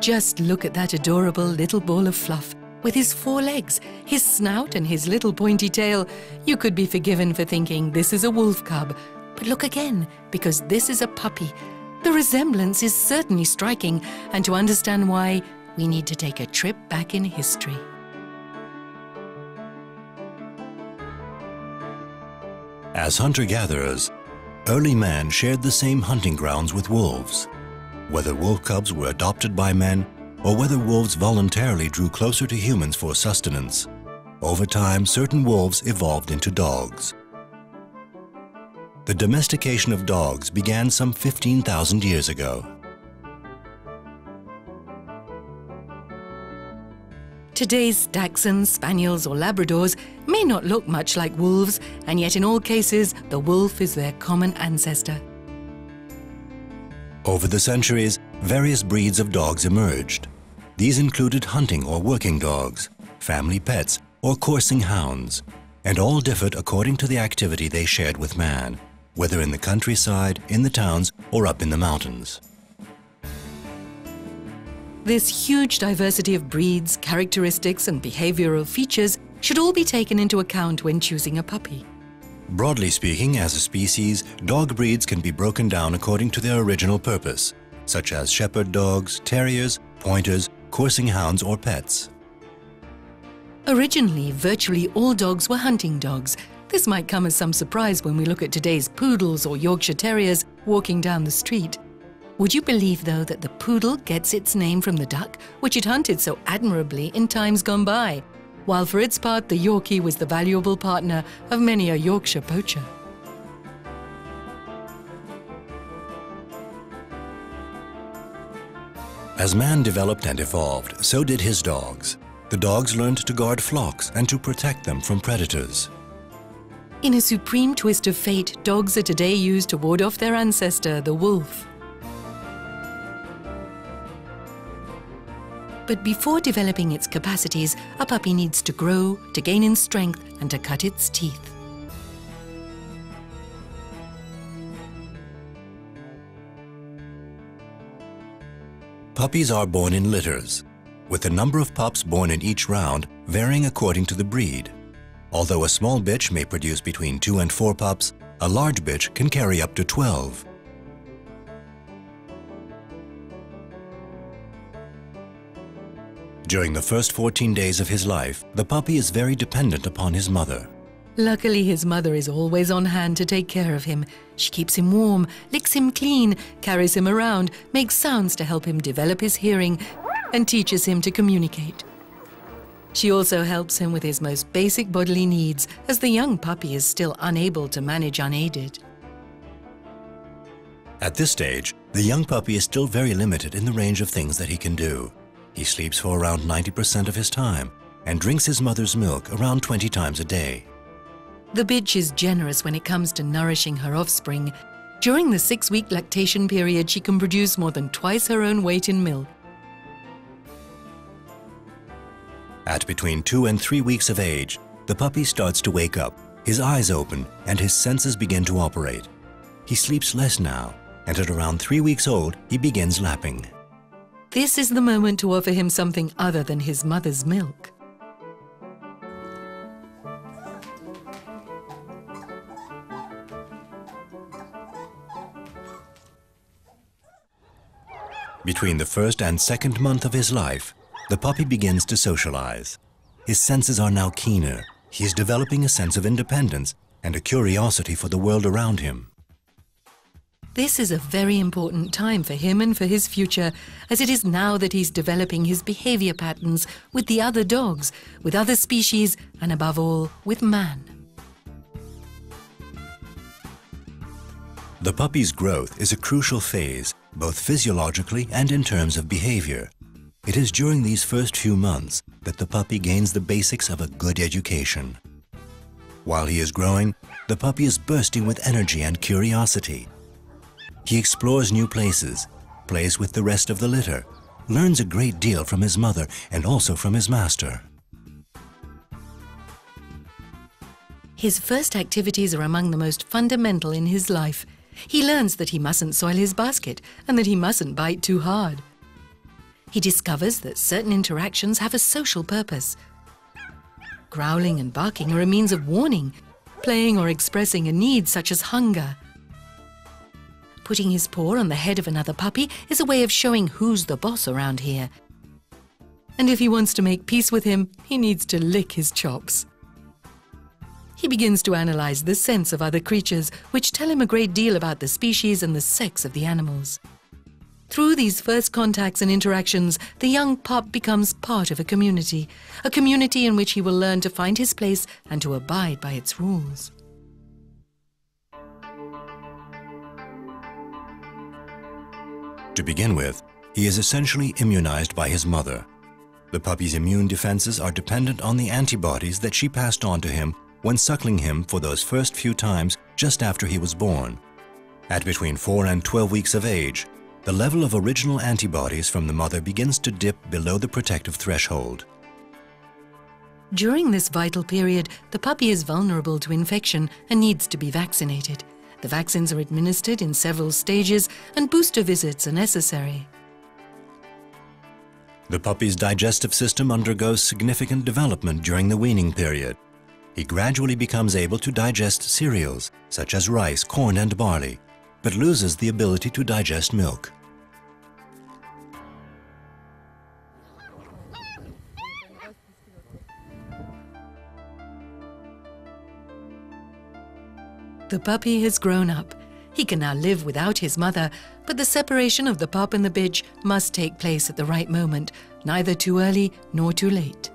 Just look at that adorable little ball of fluff. With his 4 legs, his snout and his little pointy tail, you could be forgiven for thinking this is a wolf cub. But look again, because this is a puppy. The resemblance is certainly striking, and to understand why, we need to take a trip back in history. As hunter-gatherers, early man shared the same hunting grounds with wolves. Whether wolf cubs were adopted by men, or whether wolves voluntarily drew closer to humans for sustenance, over time certain wolves evolved into dogs. The domestication of dogs began some 15,000 years ago. Today's Dachshunds, Spaniels or Labradors may not look much like wolves, and yet in all cases the wolf is their common ancestor. Over the centuries, various breeds of dogs emerged. These included hunting or working dogs, family pets, or coursing hounds, and all differed according to the activity they shared with man, whether in the countryside, in the towns, or up in the mountains. This huge diversity of breeds, characteristics, and behavioral features should all be taken into account when choosing a puppy. Broadly speaking, as a species, dog breeds can be broken down according to their original purpose, such as shepherd dogs, terriers, pointers, coursing hounds, or pets. Originally, virtually all dogs were hunting dogs. This might come as some surprise when we look at today's poodles or Yorkshire Terriers walking down the street. Would you believe, though, that the poodle gets its name from the duck, which it hunted so admirably in times gone by, while for its part the Yorkie was the valuable partner of many a Yorkshire poacher? As man developed and evolved, so did his dogs. The dogs learned to guard flocks and to protect them from predators. In a supreme twist of fate, dogs are today used to ward off their ancestor, the wolf. But before developing its capacities, a puppy needs to grow, to gain in strength, and to cut its teeth. Puppies are born in litters, with the number of pups born in each round varying according to the breed. Although a small bitch may produce between 2 and 4 pups, a large bitch can carry up to 12. During the first 14 days of his life, the puppy is very dependent upon his mother. Luckily, his mother is always on hand to take care of him. She keeps him warm, licks him clean, carries him around, makes sounds to help him develop his hearing, and teaches him to communicate. She also helps him with his most basic bodily needs, as the young puppy is still unable to manage unaided. At this stage, the young puppy is still very limited in the range of things that he can do. He sleeps for around 90% of his time and drinks his mother's milk around 20 times a day. The bitch is generous when it comes to nourishing her offspring. During the 6-week lactation period, she can produce more than twice her own weight in milk. At between 2 and 3 weeks of age, the puppy starts to wake up, his eyes open, and his senses begin to operate. He sleeps less now, and at around 3 weeks old, he begins lapping. This is the moment to offer him something other than his mother's milk. Between the first and second month of his life, the puppy begins to socialize. His senses are now keener. He is developing a sense of independence and a curiosity for the world around him. This is a very important time for him and for his future, as it is now that he's developing his behavior patterns with the other dogs, with other species, and above all, with man. The puppy's growth is a crucial phase, both physiologically and in terms of behavior. It is during these first few months that the puppy gains the basics of a good education. While he is growing, the puppy is bursting with energy and curiosity. He explores new places, plays with the rest of the litter, learns a great deal from his mother and also from his master. His first activities are among the most fundamental in his life. He learns that he mustn't soil his basket and that he mustn't bite too hard. He discovers that certain interactions have a social purpose. Growling and barking are a means of warning, playing or expressing a need such as hunger. Putting his paw on the head of another puppy is a way of showing who's the boss around here. And if he wants to make peace with him, he needs to lick his chops. He begins to analyze the scents of other creatures, which tell him a great deal about the species and the sex of the animals. Through these first contacts and interactions, the young pup becomes part of a community in which he will learn to find his place and to abide by its rules. To begin with, he is essentially immunized by his mother. The puppy's immune defenses are dependent on the antibodies that she passed on to him when suckling him for those first few times just after he was born. At between 4 and 12 weeks of age, the level of original antibodies from the mother begins to dip below the protective threshold. During this vital period, the puppy is vulnerable to infection and needs to be vaccinated. The vaccines are administered in several stages and booster visits are necessary. The puppy's digestive system undergoes significant development during the weaning period. He gradually becomes able to digest cereals, such as rice, corn, and barley, but loses the ability to digest milk. The puppy has grown up. He can now live without his mother, but the separation of the pup and the bitch must take place at the right moment, neither too early nor too late.